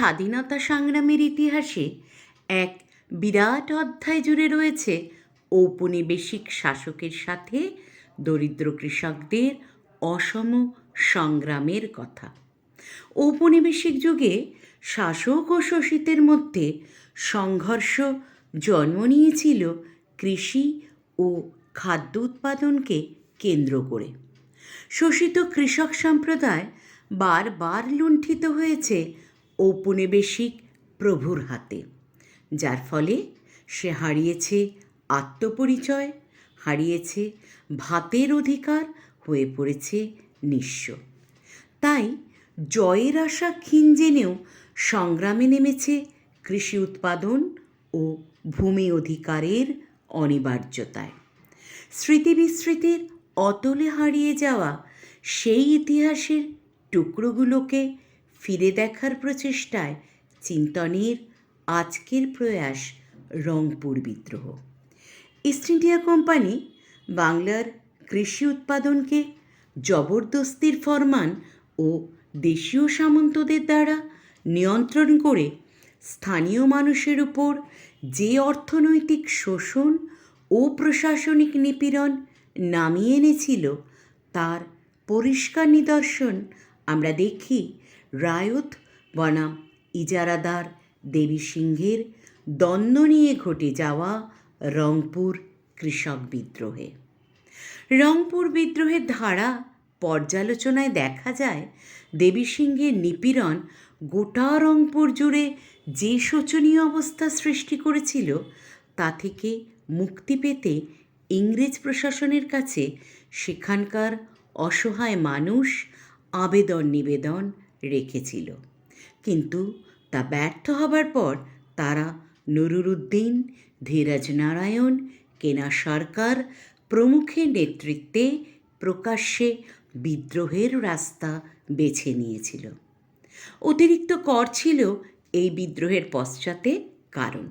স্বাধীনতা সংগ্রামের ইতিহাসে এক বিরাট অধ্যায় জুড়ে রয়েছে ঔপনিবেশিক শাসকের সাথে দরিদ্র কৃষকদের অসম সংগ্রামের কথা। ঔপনিবেশিক যুগে শাসক ও শোষিতের মধ্যে সংঘর্ষ জন্ম নিয়েছিল কৃষি ও খাদ্য উৎপাদনকে কেন্দ্র করে। শোষিত কৃষক সম্প্রদায় বারবার লুণ্ঠিত হয়েছে ঔপনিবেশিক প্রভুর হাতে, যার ফলে সে হারিয়েছে আত্মপরিচয়, হারিয়েছে ভাতের অধিকার, হয়ে পড়েছে নিঃস্ব। তাই জয়ের আশা ক্ষীণ জেনেও সংগ্রামে নেমেছে কৃষি উৎপাদন ও ভূমি অধিকারের অনিবার্যতায়। স্মৃতি বিস্মৃতির অতলে হারিয়ে যাওয়া সেই ইতিহাসের টুকরোগুলোকে ফিরে দেখার প্রচেষ্টায় চিন্তনের আজকের প্রয়াস রংপুর বিদ্রোহ। ইস্ট ইন্ডিয়া কোম্পানি বাংলার কৃষি উৎপাদনকে জবরদস্তির ফরমান ও দেশীয় সামন্তদের দ্বারা নিয়ন্ত্রণ করে স্থানীয় মানুষের উপর যে অর্থনৈতিক শোষণ ও প্রশাসনিক নিপীড়ন নামিয়ে এনেছিল, তার পরিষ্কার নিদর্শন আমরা দেখি রায়ত বনাম ইজারাদার দেবী সিংহের দ্বন্দ্ব নিয়ে ঘটে যাওয়া রংপুর কৃষক বিদ্রোহে। রংপুর বিদ্রোহের ধারা পর্যালোচনায় দেখা যায়, দেবী সিংহের নিপীড়ন গোটা রংপুর জুড়ে যে শোচনীয় অবস্থা সৃষ্টি করেছিল, তা থেকে মুক্তি পেতে ইংরেজ প্রশাসনের কাছে সেখানকার অসহায় মানুষ আবেদন নিবেদন রেখেছিল। কিন্তু তা ব্যর্থ হবার পর তারা নুরুল উদ্দিন, ধীরাজ নারায়ণ, কেনা সরকার প্রমুখের নেতৃত্বে প্রকাশ্যে বিদ্রোহের রাস্তা বেছে নিয়েছিল। অতিরিক্ত কর ছিল এই বিদ্রোহের পশ্চাতে কারণ,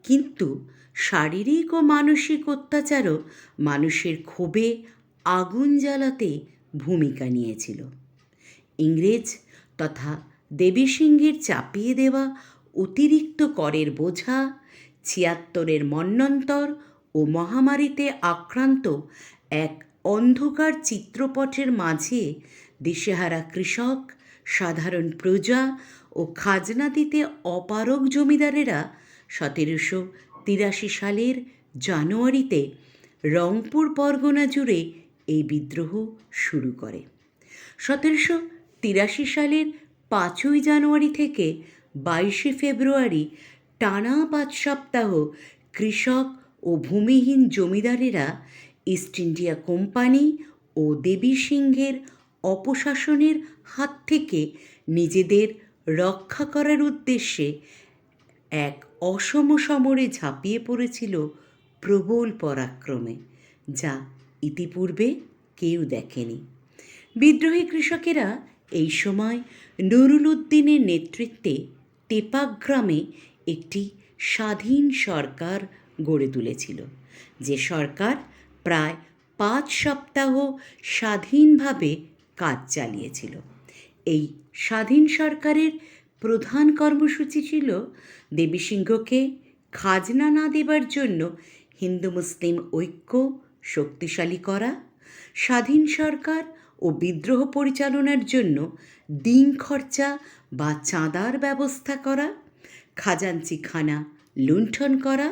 কিন্তু শারীরিক ও মানসিক অত্যাচারও মানুষের ক্ষোভে আগুন জ্বালাতে ভূমিকা নিয়েছিল। ইংরেজ তথা দেবী সিংহের চাপিয়ে দেওয়া অতিরিক্ত করের বোঝা, ৭৬ মন্বন্তর ও মহামারীতে আক্রান্ত এক অন্ধকার চিত্রপটের মাঝে দিশেহারা কৃষক, সাধারণ প্রজা ও খাজনা দিতে অপারগ জমিদারেরা ১৭৮৩ সালের জানুয়ারিতে রংপুর পরগনা জুড়ে এই বিদ্রোহ শুরু করে। ১৭৮৩ সালের ৫ই জানুয়ারি থেকে ২২শে ফেব্রুয়ারি টানা ৫ সপ্তাহ কৃষক ও ভূমিহীন জমিদারেরা ইস্ট ইন্ডিয়া কোম্পানি ও দেবী সিংহের অপশাসনের হাত থেকে নিজেদের রক্ষা করার উদ্দেশ্যে এক অসম সমরে ঝাঁপিয়ে পড়েছিল প্রবল পরাক্রমে, যা ইতিপূর্বে কেউ দেখেনি। বিদ্রোহী কৃষকেরা এই সময় নুরুল উদ্দিনের নেতৃত্বে টেপাক গ্রামে একটি স্বাধীন সরকার গড়ে তুলেছিল, যে সরকার প্রায় ৫ সপ্তাহ স্বাধীনভাবে কাজ চালিয়েছিল। এই স্বাধীন সরকারের প্রধান কর্মসূচি ছিল দেবী সিংহকে খাজনা না দেবার জন্য হিন্দু মুসলিম ঐক্য শক্তিশালী করা, স্বাধীন সরকার ও বিদ্রোহ পরিচালনার জন্য দিন খরচা বা চাঁদার ব্যবস্থা করা, খাজাঞ্চিখানা লুণ্ঠন করা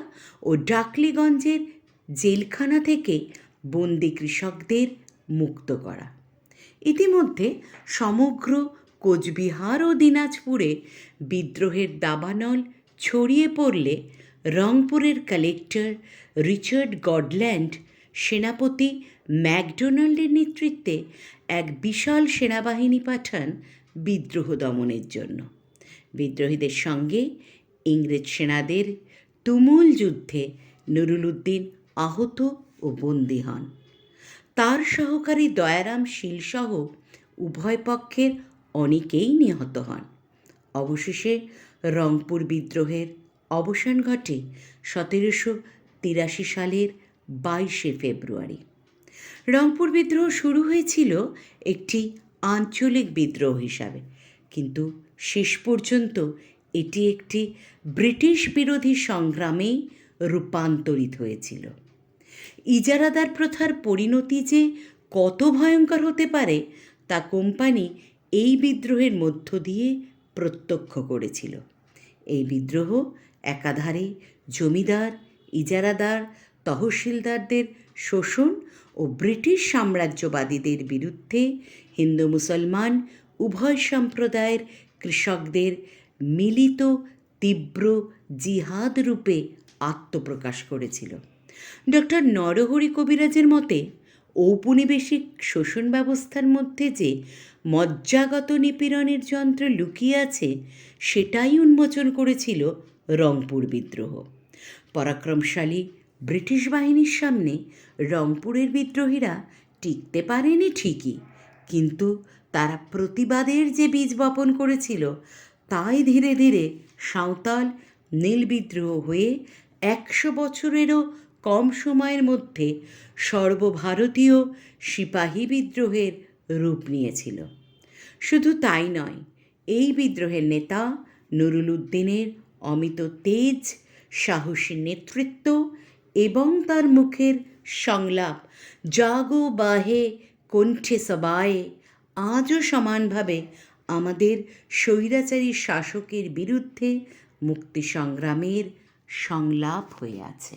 ও ডাকলিগঞ্জের জেলখানা থেকে বন্দি কৃষকদের মুক্ত করা। ইতিমধ্যে সমগ্র কোচবিহার ও দিনাজপুরে বিদ্রোহের দাবানল ছড়িয়ে পড়লে রংপুরের কালেক্টর রিচার্ড গডল্যান্ড সেনাপতি ম্যাকডোনাল্ডের নেতৃত্বে এক বিশাল সেনাবাহিনী পাঠান বিদ্রোহ দমনের জন্য। বিদ্রোহীদের সঙ্গে ইংরেজ সেনাদের তুমুল যুদ্ধে নুরুল উদ্দিন আহত ও বন্দী হন। তার সহকারী দয়ারাম শীলসহ উভয় পক্ষের অনেকেই নিহত হন। অবশেষে রংপুর বিদ্রোহের অবসান ঘটে ১৭৮৩ সালের ২২শে ফেব্রুয়ারি। রংপুর বিদ্রোহ শুরু হয়েছিল একটি আঞ্চলিক বিদ্রোহ হিসাবে, কিন্তু শেষ পর্যন্ত এটি একটি ব্রিটিশ বিরোধী সংগ্রামে রূপান্তরিত হয়েছিল। ইজারাদার প্রথার পরিণতি যে কত ভয়ঙ্কর হতে পারে তা কোম্পানি এই বিদ্রোহের মধ্য দিয়ে প্রত্যক্ষ করেছিল। এই বিদ্রোহ একাধারে জমিদার, ইজারাদার, তহসিলদারদের শোষণ ও ব্রিটিশ সাম্রাজ্যবাদীদের বিরুদ্ধে হিন্দু মুসলমান উভয় সম্প্রদায়ের কৃষকদের মিলিত তীব্র জিহাদ রূপে আত্মপ্রকাশ করেছিল। ডক্টর নরহরি কবিরাজের মতে ঔপনিবেশিক শোষণ ব্যবস্থার মধ্যে যে মজ্জাগত নিপীড়নের যন্ত্র লুকিয়ে আছে সেটাই উন্মোচন করেছিল রংপুর বিদ্রোহ। পরাক্রমশালী ব্রিটিশ বাহিনীর সামনে রংপুরের বিদ্রোহীরা টিকতে পারেনি ঠিকই, কিন্তু তারা প্রতিবাদের যে বীজ বপন করেছিল তাই ধীরে ধীরে সাঁওতাল নীল বিদ্রোহ হয়ে 100 বছরেরও কম সময়ের মধ্যে সর্বভারতীয় সিপাহী বিদ্রোহের রূপ নিয়েছিল। শুধু তাই নয়, এই বিদ্রোহের নেতা নুরুল উদ্দিনের অমিত তেজ, সাহসী নেতৃত্ব এবং তার মুখের সংলাপ জাগো বাহে কণ্ঠে সবায়ে আজও সমানভাবে আমাদের স্বৈরাচারী শাসকের বিরুদ্ধে মুক্তি সংগ্রামের সংলাপ হয়ে আছে।